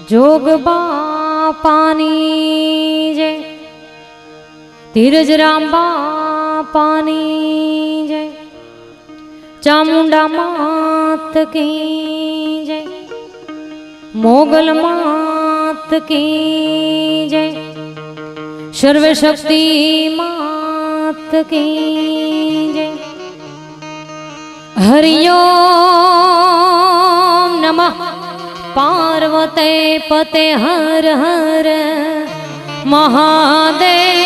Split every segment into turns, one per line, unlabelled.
जोग बापानी जय, धीरज राम बापानी जय, चामुंडा मात की जय, मोगल मात की जय, सर्वशक्ति मात की जय। हरिओम नमः पार्वते पते हर हर महादेव।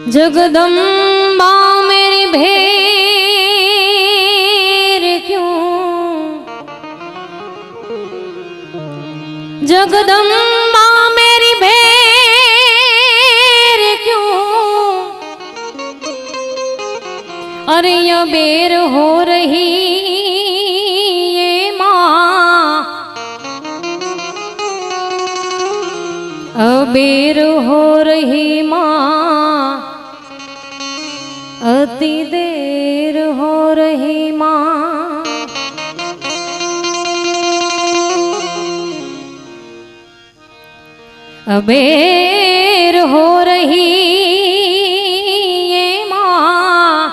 जगदम्बा मेरी भेर क्यों, जगदम्बा मेरी भेर क्यों, अरे ये बेर हो रही ये माँ, अबेर हो रही माँ, अति देर हो रही माँ। अबेर हो रही ये माँ,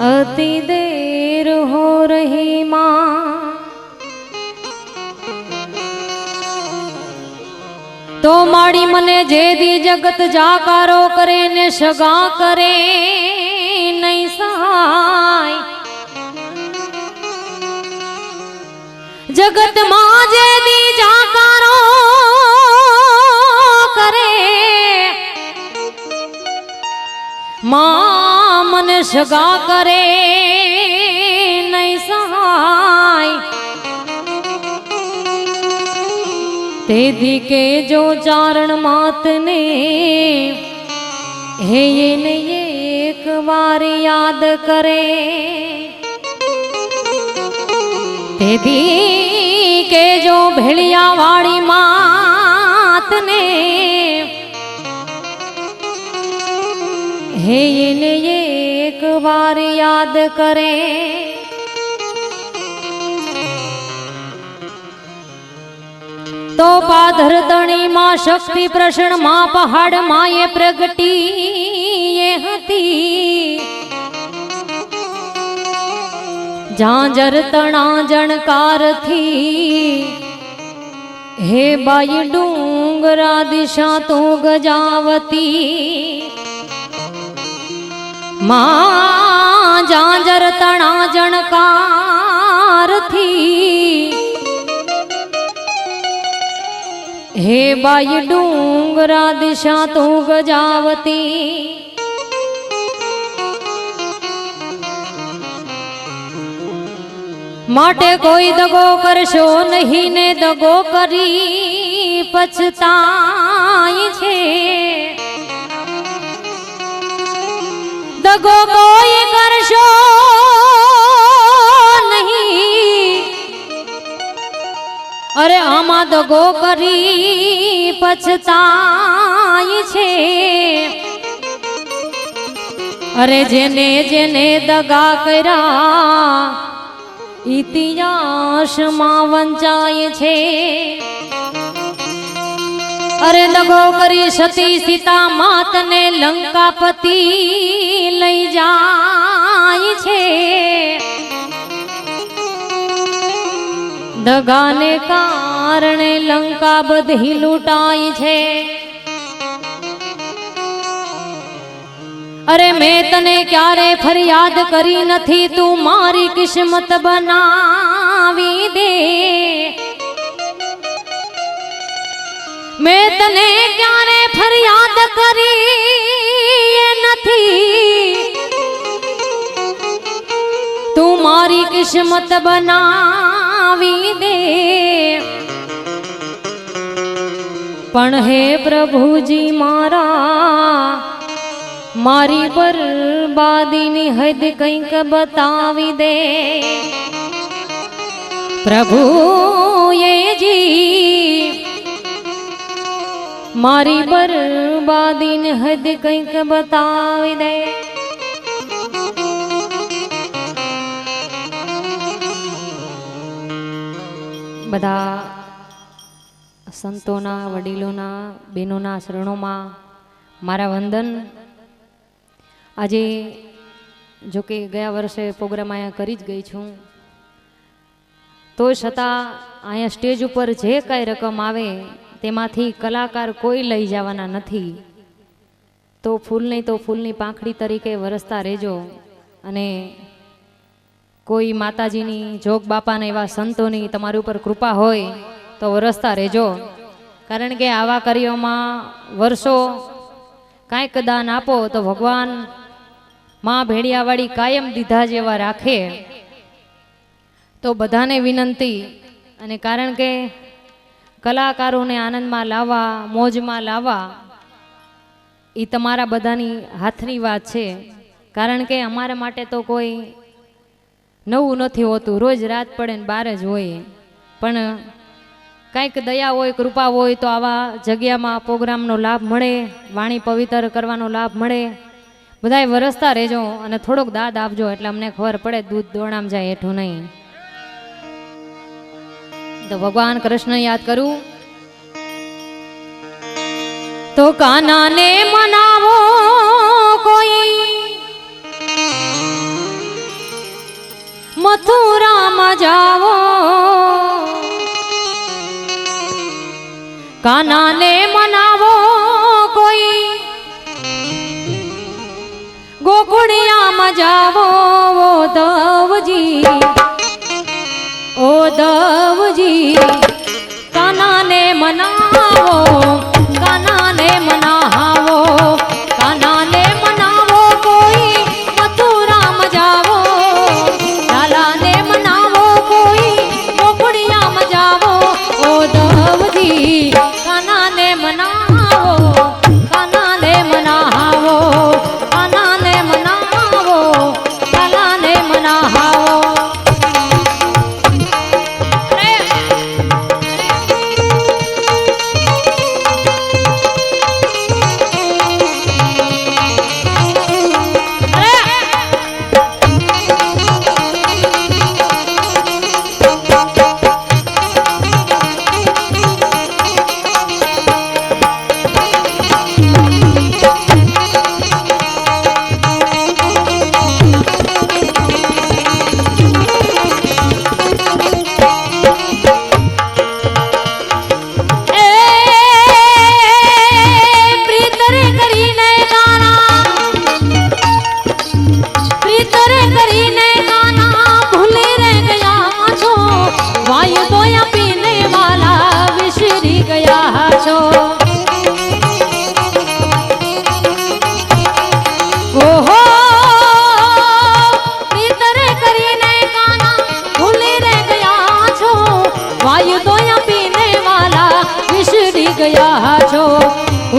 अति देर हो रही माँ। तो माड़ी मने जेदी जगत जाकारो करे ने सगा करे नहीं सहाय, जगत माँ जेदी जाकारो करे, माँ मन सगा करे नहीं सहाय। तेदी के जो चारण मात ने हे ये ने ये एक बार याद करे, तेदी के जो भेड़िया वाली मात ने हे ये ने ये एक बार याद करे। तो पाधर तणी माँ शक्ति प्रसन्न माँ पहाड़ माँ ये प्रगटी ये हती, झांझर तणा जणकार थी, हे बाई डूंगरा दिशा तो गजावती, माँ झांझर तणा जणकार थी, हे बाई डूंगरा दिशा तो गजावती। माटे कोई दगो करशो नहीं ने दगो करी पछताई छे, दगो कोई करशो नहीं, अरे आमा दगो करी पछताई छे। अरे जेने जेने दगा करा इतिहास मां वंचाय छे, अरे दगो करी सती सीता मात ने लंकापति लई जाय छे, दगाने कारणे लंका बधी लूटाई छे। अरे मैं तने क्यारे फरियाद करी नथी, तू मारी किस्मत बनावी दे, मैं तने क्यारे फरियाद करी नथी, तू मारी किस्मत बनावी दे। पण हे प्रभु जी मारा, मारी बर्बादी नी हद कंईक बतावी दे। प्रभु ये जी મારી બરબાદીને હદ કંઈક બતાવી દે. બધા સંતોના, વડીલોના, બહેનોના શરણોમાં મારા વંદન. આજે જોકે ગયા વર્ષે પ્રોગ્રામ અહીંયા કરી જ ગઈ છું, તો છતાં અહીંયા સ્ટેજ ઉપર જે કાંઈ રકમ આવે તેમાંથી કલાકાર કોઈ લઈ જવાના નથી. તો ફૂલની તો ફૂલની પાંખડી તરીકે વરસતા રહેજો. અને કોઈ માતાજીની, જોગ બાપાના એવા સંતોની તમારી ઉપર કૃપા હોય તો વરસતા રહેજો. કારણ કે આવા કાર્યોમાં વર્ષો કાંઈક દાન આપો તો ભગવાન માં ભેડિયાવાળી કાયમ દીધા જેવા રાખે. તો બધાને વિનંતી, અને કારણ કે કલાકારોને આનંદમાં લાવવા, મોજમાં લાવવા એ તમારા બધાની હાથની વાત છે. કારણ કે અમારા માટે તો કોઈ નવું નથી હોતું, રોજ રાત પડે ને બાર જ હોય. પણ કંઈક દયા હોય, કૃપા હોય તો આવા જગ્યામાં પ્રોગ્રામનો લાભ મળે, વાણી પવિત્ર કરવાનો લાભ મળે. બધાય વરસતા રહેજો અને થોડોક દાદ આપજો, એટલે અમને ખબર પડે દૂધ દોણામ જાય હેઠું નહીં. તો ભગવાન કૃષ્ણ યાદ કરું તો કાનાને મનાવો કોઈ મથુરામાં જાવો, કાનાને મનાવો કોઈ ગોકુળિયામાં જાવો. ઓ દવજી, ઓ દવજી, કાનાને મનાવો, કાનાને મનાવો, કાનાને મનાવો કોઈ મથુરામાં જાવો, લાલાને મનાવો કોઈ ગોકુળિયામાં જાવો. ઓ દવજી, કાનાને મનાવો, કાનાને મનાવો, કાનાને મનાવો, કાનાને મનાવો.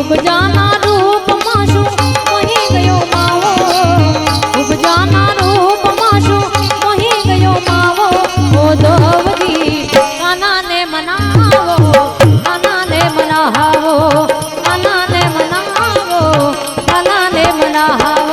ઉપજાના રૂપમાં શું મોહી ગયો માવો, ઉપજાના રૂપમાં શું મોહી ગયો માવો. ઓ દવજી, કાનાને મનાવો, કાનાને મનાવો, કાનાને મનાવો, કાનાને મનાવો.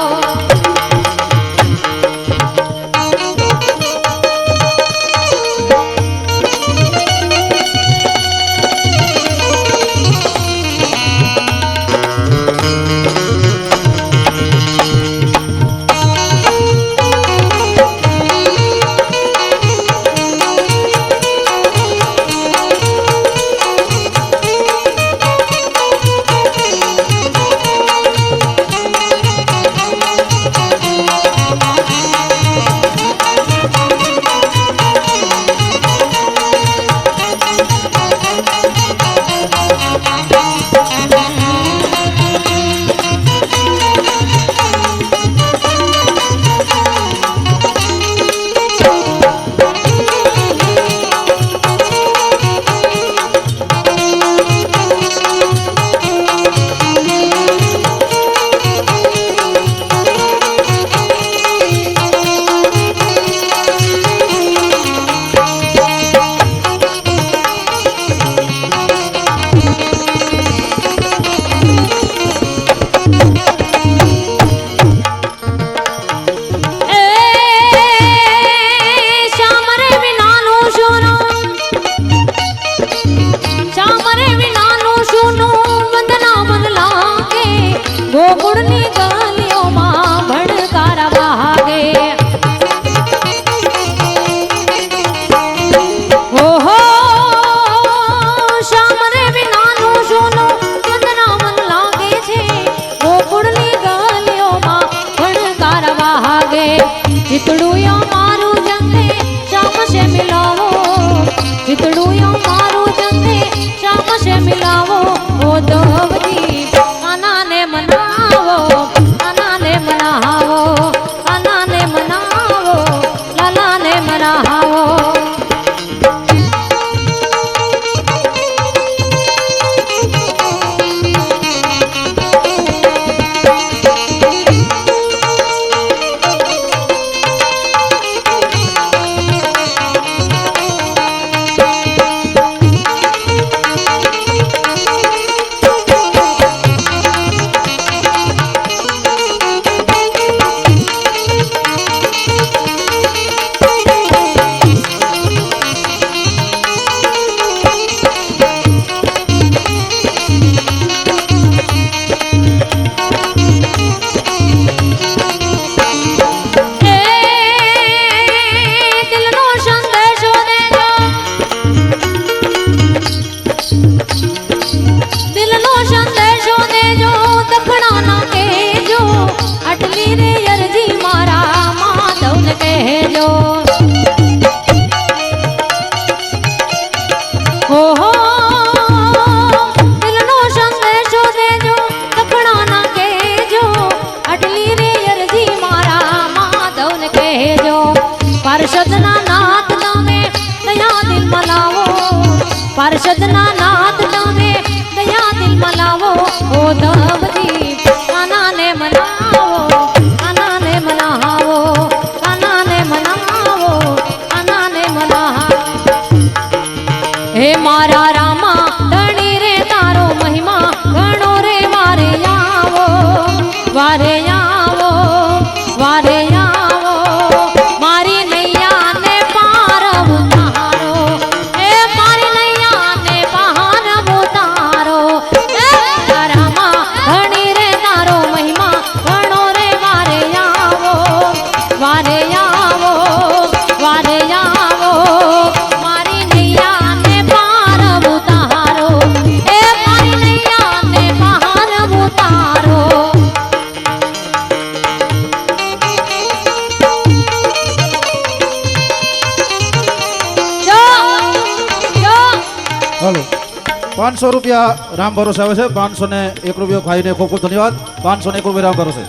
ધવજી કાનાને મનાવો, કાનાને મનાવો, કાનાને મનાવો, લાલાને મનાવો. પાર્ષદના નાથ તમે દયા દિલ મલાવો, પાર્ષદના નાથ તમે દયા દિલ મલાવો. ઓ ધવજી કાનાને મનાવો, કાનાને મનાવો, કાનાને મનાવો, કાનાને મનાવો. હે મારા રામા ધણી રે તારો મહિમા ઘણો રે, વારે આવો, વારે આવો, વારે આવો. મારી નૈયાને પાર ઉતારો, એ મારી નૈયાને પાર ઉતારો. રામા ધણી રે તારો મહિમા ઘણો રે, વારે આવો, વારે આવો, વારે આવો. મારી નૈયાને પાર ઉતારો, એ મારી નૈયાને પાર ઉતારો.
હાલો 500 રૂપિયા રામ ભરોસે આવે છે. 501 રૂપિયો ખાઈને ખૂબ ખૂબ ધન્યવાદ. 501 રૂપિયા રામ ભરોસે.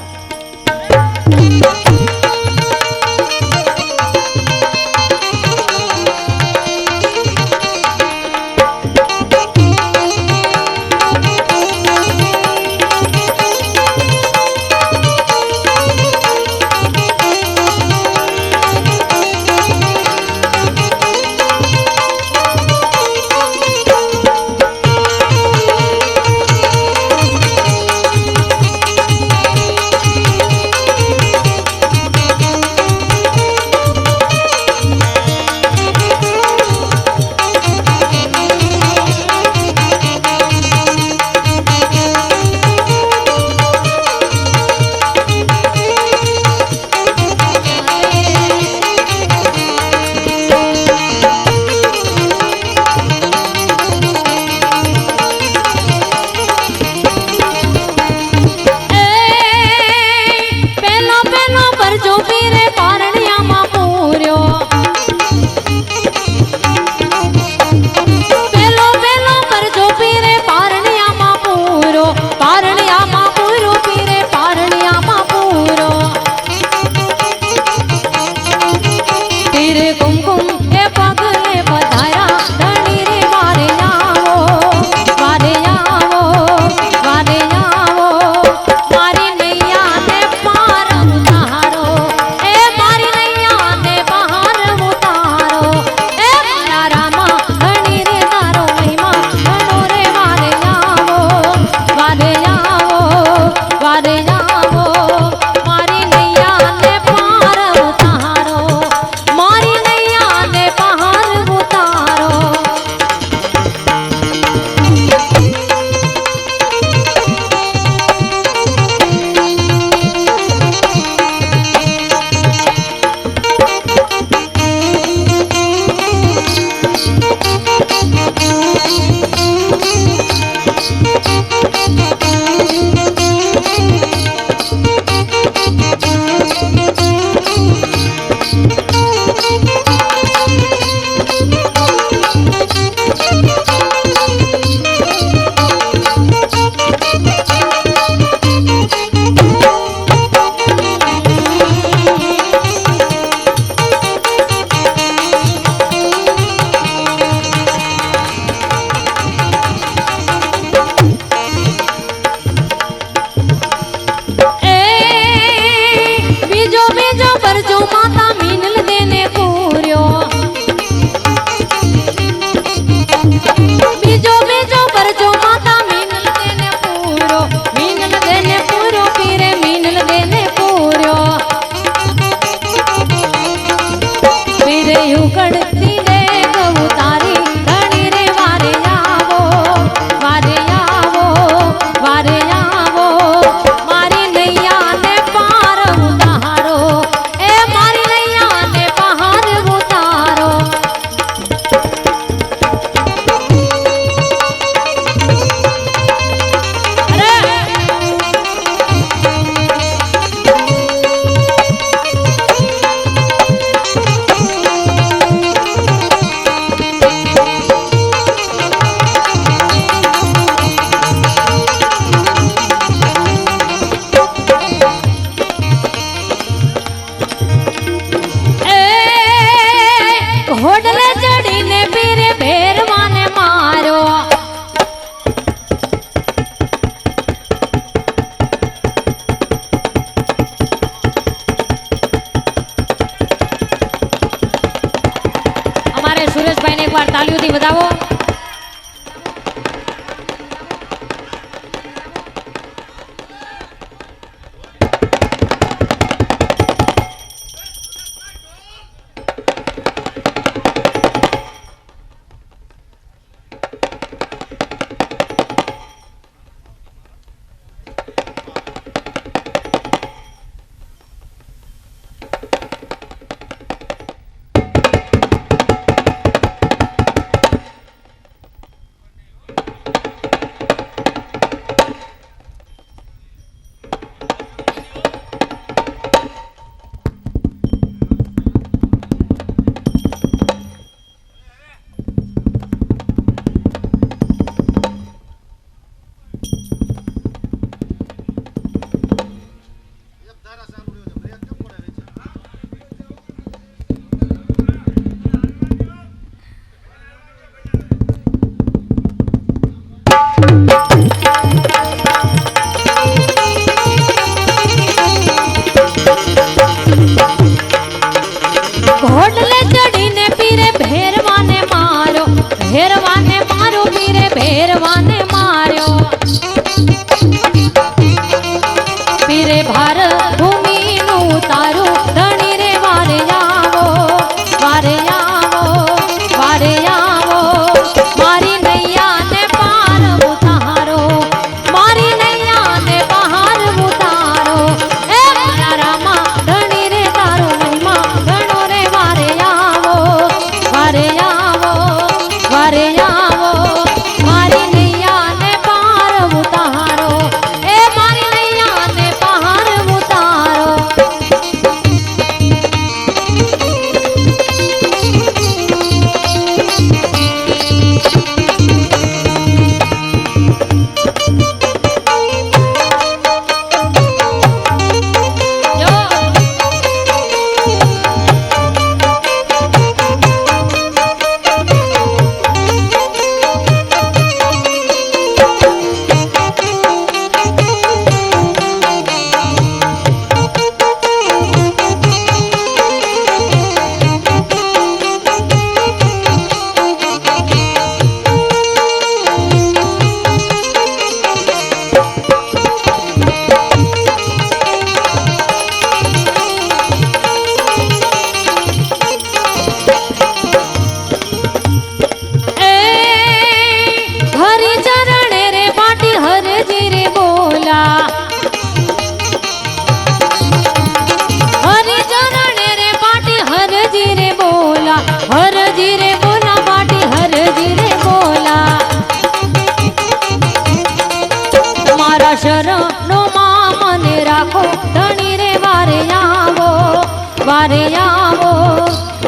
વારે આવો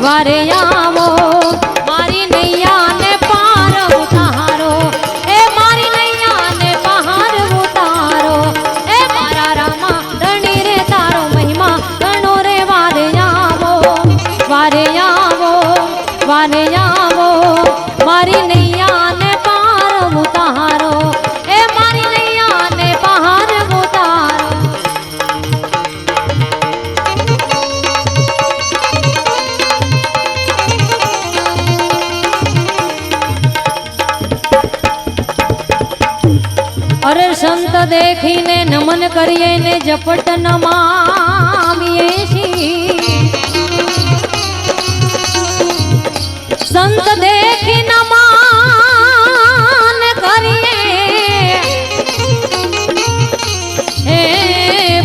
વારે આવો મારી નૈયાને પાર ઉતારો એ મારી નૈયાને પાર ઉતારો એ મારા રામા ધણી રે તારો મહિમા ઘણો રે વારે આવો વારે આવો વારે આવો મારી નૈયાને પાર ઉતારો એ મારી નૈયાને પાર ઉતારો અરે સંત દેખીને નમન કરીએ ને જપટ નમાવીએ છીએ સંત દેખી નમન કરીએ હે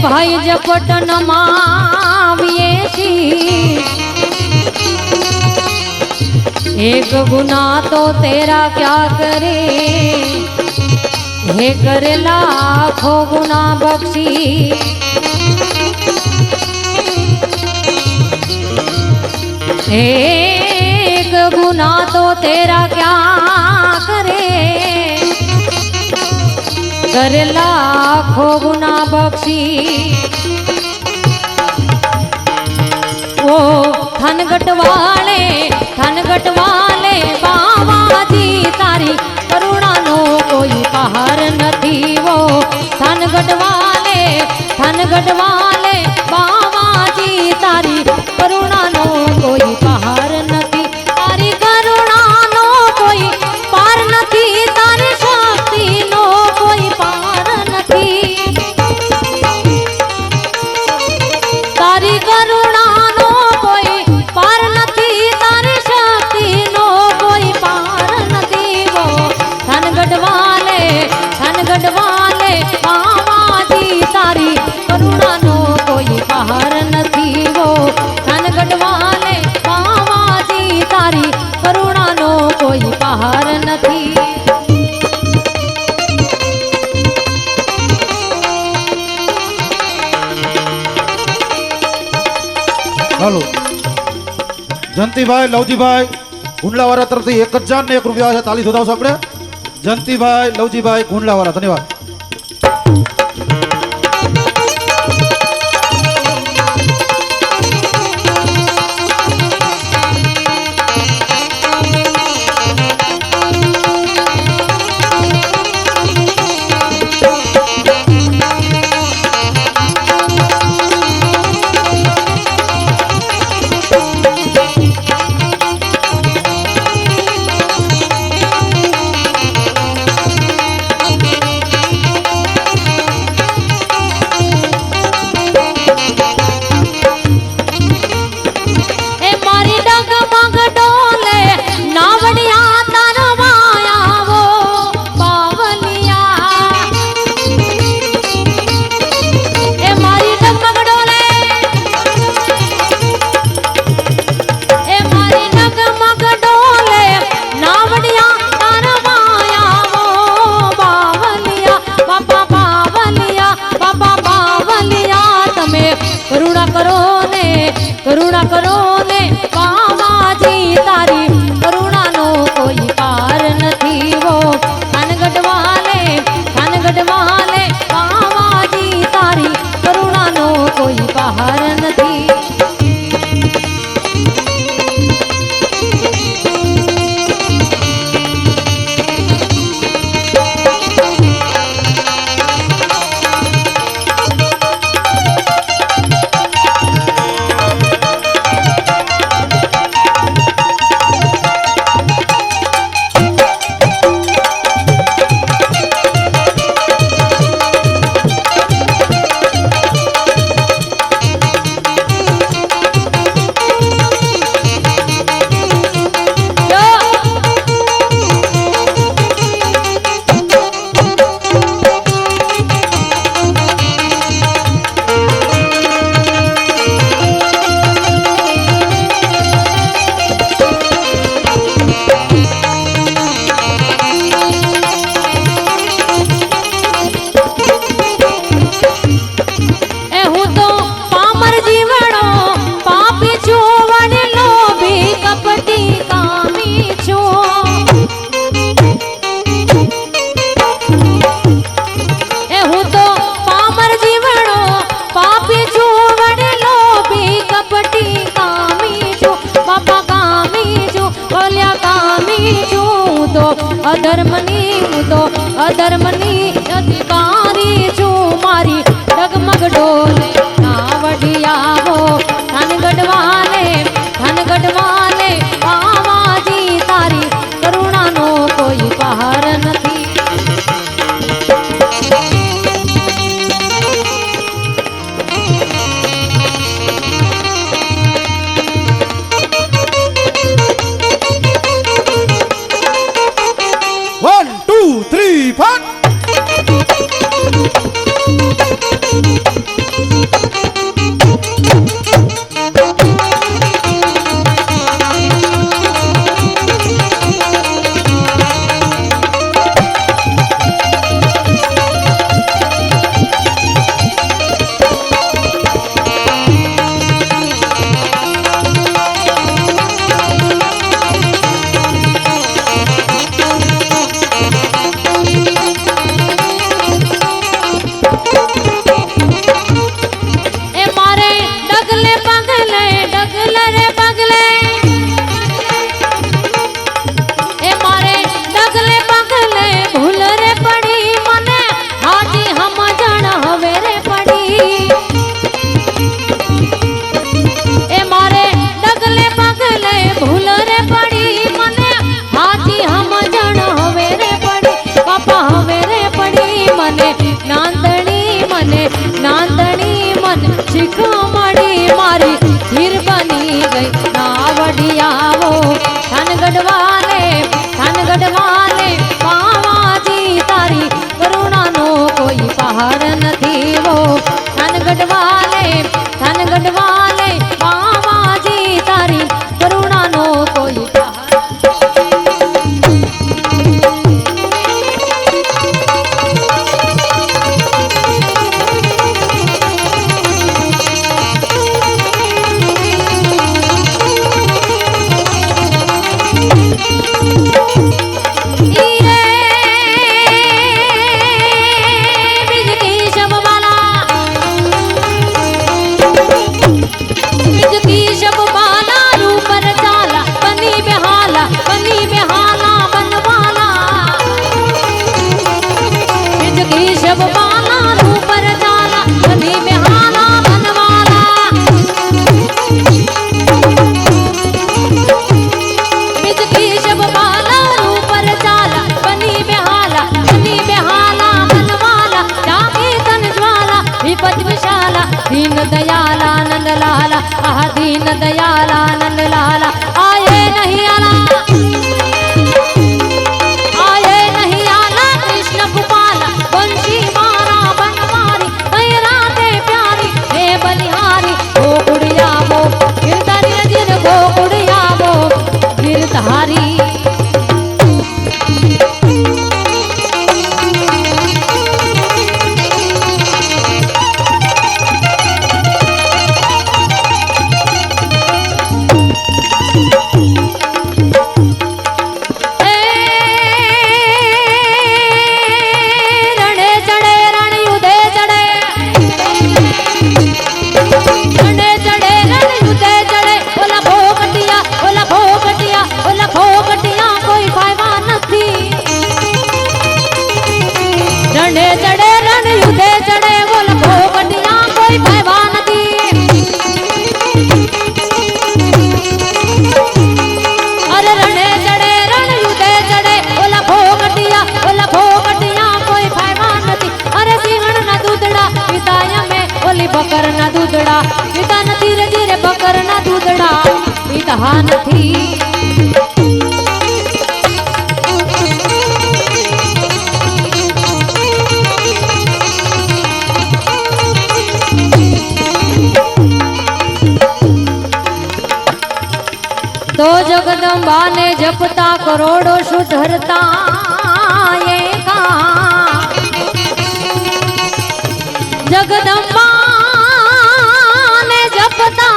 ભાઈ જપટ નમાવીએ છીએ एक गुना तो तेरा क्या करे हे करे लाखों गुना बख्शी एक गुना तो तेरा क्या करे करे लाखों गुना बख्शी ओ थनगट वाले बाबाजी तारी करुणा नो कोई पहाड़ नहीं वो थनगट वाले बाबाजी तारी करुणा नो कोई पहाड़ नहीं तारी करुणा नो कोई पार नहीं तारी शक्ति नो कोई पार नहीं तारी करुणा नो कोई पार नहीं तारी शक्ति नो कोई पार नहीं वो थनगढ़ वाले बाबाजी तारी करुणा नो कोई पार नहीं वो थनगढ़ वाले बाबाजी तारी करुणा नो कोई पार नहीं
હાલો જયંતિભાઈ લવજીભાઈ ગુંડલાવાળા તરફથી 1001 રૂપિયા છે તાલી વધાવશો આપણે જયંતિભાઈ લવજીભાઈ ગુંડલાવાળા ધન્યવાદ
અધર્મની અધિકારી છું મારી ડગમગ ડોલે નાવડિયાવો ધન ગઢવાલે પાવાજી તારી કરુણાનો કોઈ પહાર નથી.
One, two, three, four. શીખમણી મારી ધીર બની ગઈ નાવડિયાવો ધન ગઢવાલે પાવાજી તારી કરુણાનો કોઈ પહાડ નથી વો ધન ગઢવાલે પાવાજી તારી કરુણાનો કોઈ પહાડ. दीन दयाला नंद लाला आह दीन दयाला नंद लाला आए नहीं आला कृष्ण गोपाला बंशी मारा बनवारी मैरा दे प्यारी हे बलिहारी हो गुड़िया वो गिरधारी जिन वो गुड़िया वो गिरधारी. बकर ना दूधड़ा पीता न धीरे धीरे बकर ना दूधड़ा पीता નથી. तो जगदम्बा ने जपता करोड़ों सुधरता ये कहाँ जगदम्बा ने जपता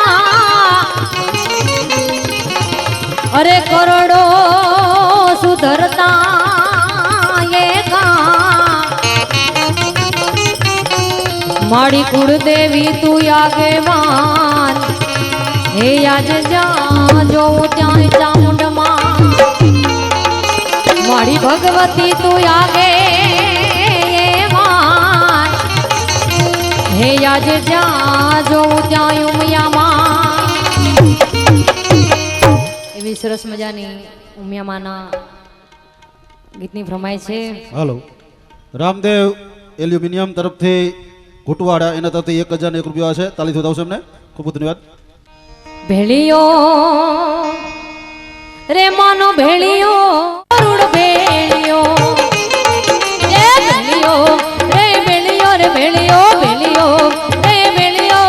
अरे करोड़ों सुधरता ये कहाँ माड़ी कुल देवी तू आगे मान हे आज जा जो त्यां चामुंड मां माड़ी भगवती तू आगे આજે જ્યાં જોઉં ત્યાં ઉમિયામાં
એવી સરસ મજાની ઉમિયામાના ગીતની ફરમાય છે.
હાલો રામદેવ એલ્યુમિનિયમ તરફથી ઘૂંટવાડા એના તરફથી 1001 રૂપિયા છે. તાલીથી વધાવશે એમને. ખૂબ ખૂબ ધન્યવાદ.
ભેળિયો રે માનો ભેળિયો રૂડ ભેળિયો એ ભેળિયો રે ભેળિયો રે ભેળિયો ભેળિયો રે ભેળિયો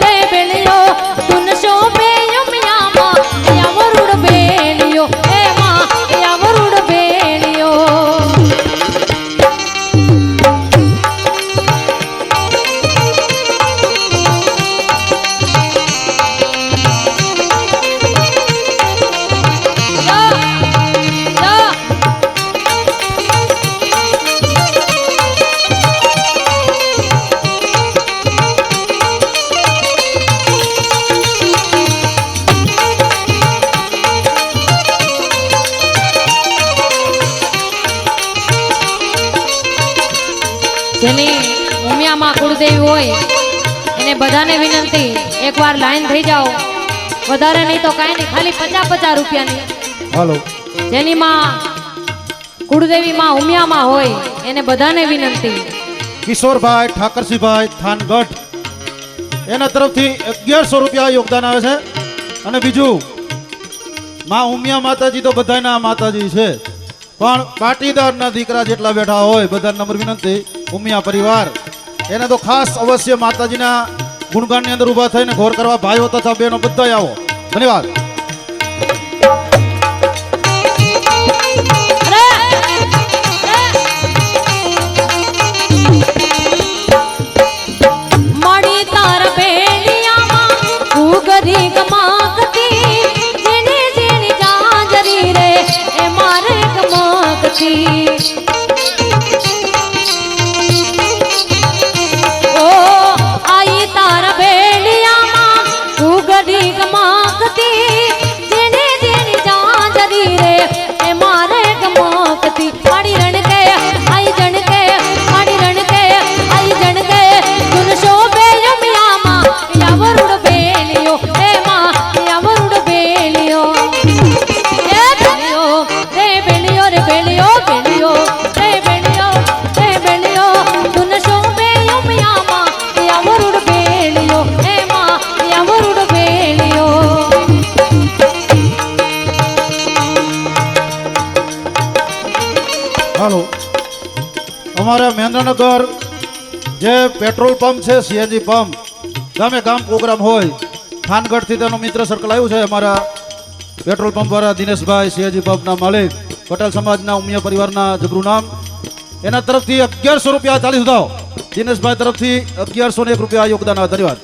રે ભેળિયો તુન શોભે યમયામાં યાવો રૂડ ભેળિયો એ માં યાવો રૂડ ભેળિયો જેની ઉમિયામાં કુળદેવી હોય એને બધાને વિનંતી એકવાર લાઈન થઈ જાઓ. વધારે નહીં તો કાંઈ નહીં, ખાલી 50 રૂપિયાની.
હાલો
જેની માં કુળદેવી માં ઉમિયામાં હોય એને બધાને વિનંતી.
કિશોરભાઈ ઠાકરસિંહભાઈ થાનગઢ એના તરફથી 1100 રૂપિયા યોગદાન આવે છે. અને બીજું માં ઉમિયા માતાજી તો બધાના માતાજી છે, પણ પાટીદારના દીકરા જેટલા બેઠા હોય બધા નંબર વિનંતી. ઉમિયા પરિવાર એને તો ખાસ અવશ્ય માતાજીના ગુણગાનની અંદર ઊભા થઈને ઘોર કરવા ભાઈઓ તથા બહેનો બધા આવો. ધન્યવાદ.
મળી તાર ભેળિયામાં ઉગરી ગમાકતી જેને જેની જાજરી રે એ મારે ગમાકતી. ઓ આઈ તાર ભેળિયામાં ઉગરી ગમાકતી જેને જેની જાજરી રે એ મારે ગમાકતી. મારી રણ કે આઈ જણ કે મારી રણ કે આઈ જણ કે તુન શોભે યમયામાં યાવરુડ ભેળિયો એ માં યાવરુડ ભેળિયો એ ભેળિયો રે ભેળિયો રે ભેળિયો ભેળિયો રે ભેળિયો રે ભેળિયો તુન શોભે યમયામાં યાવરુડ ભેળિયો એ માં યાવરુડ ભેળિયો.
હાલો અમારા મહેન્દ્રનગર જે પેટ્રોલ પંપ છે સીએનજી પંપ ગામે ગામ પ્રોગ્રામ હોય થાનગઢથી તેનો મિત્ર સર્કલ આવ્યું છે. અમારા પેટ્રોલ પંપ વાળા દિનેશભાઈ સીએનજી પંપના માલિક પટેલ સમાજના ઉમિયા પરિવારના જબરું નામ એના તરફથી 1100 રૂપિયા. ચાલીસ ઉધાવ. દિનેશભાઈ તરફથી 1101 રૂપિયા યોગદાન આવે. ધન્યવાદ.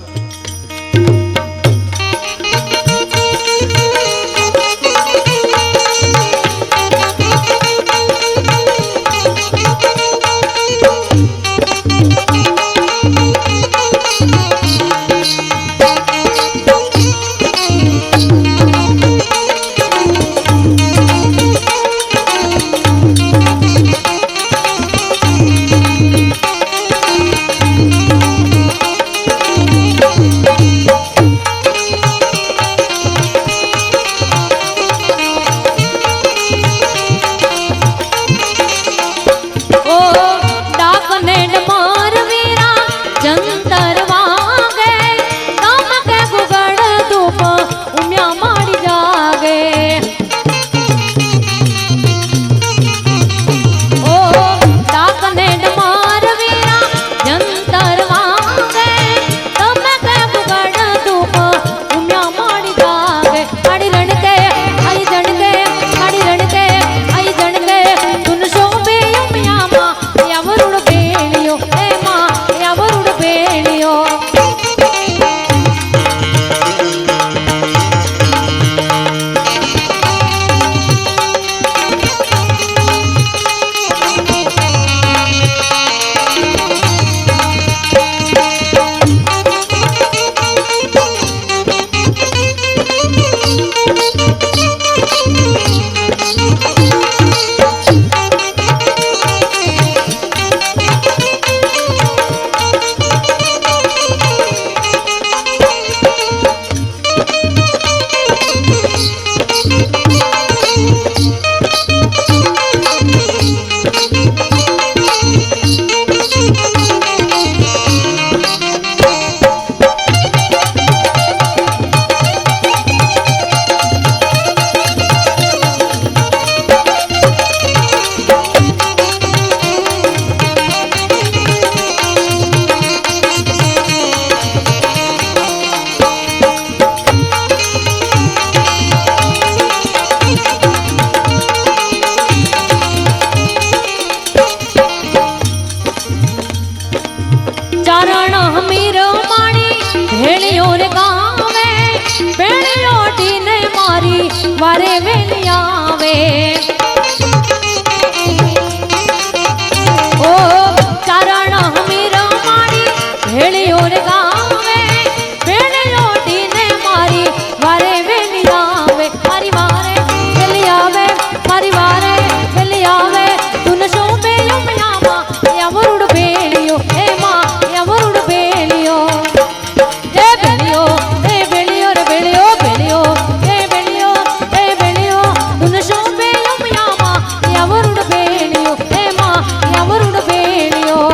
હમીર માણી ભેળિયો રે ગાવે ભેળિયો ટીને મારી વારે વેલી આવે ઓ ચારણ હમીર માણી ભેળિયો રે ગાવે ભેળિયો ટીને મારી વારે વેલી આવે મારી વારે વેલી આવે મારી વારે વેલી આવે તુન શોભે યમયામાં યમરુડ ભેળિયો હે માં યમરુડ ભેળિયો એ ભેળિયો રે ભેળિયો ભેળિયો એ ભેળિયો તુન શોભે યમયામાં યમરુડ ભેળિયો હે માં યમરુડ ભેળિયો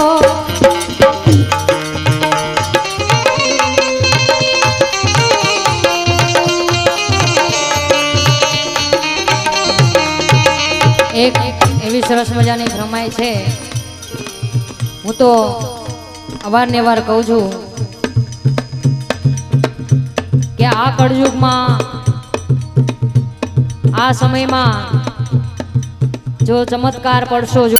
એક એવી સરસ મજાની રમાય છે. હું તો અવારનવાર કહું છું કે આ કળયુગમાં આ સમયમાં જો ચમત્કાર પડશો જો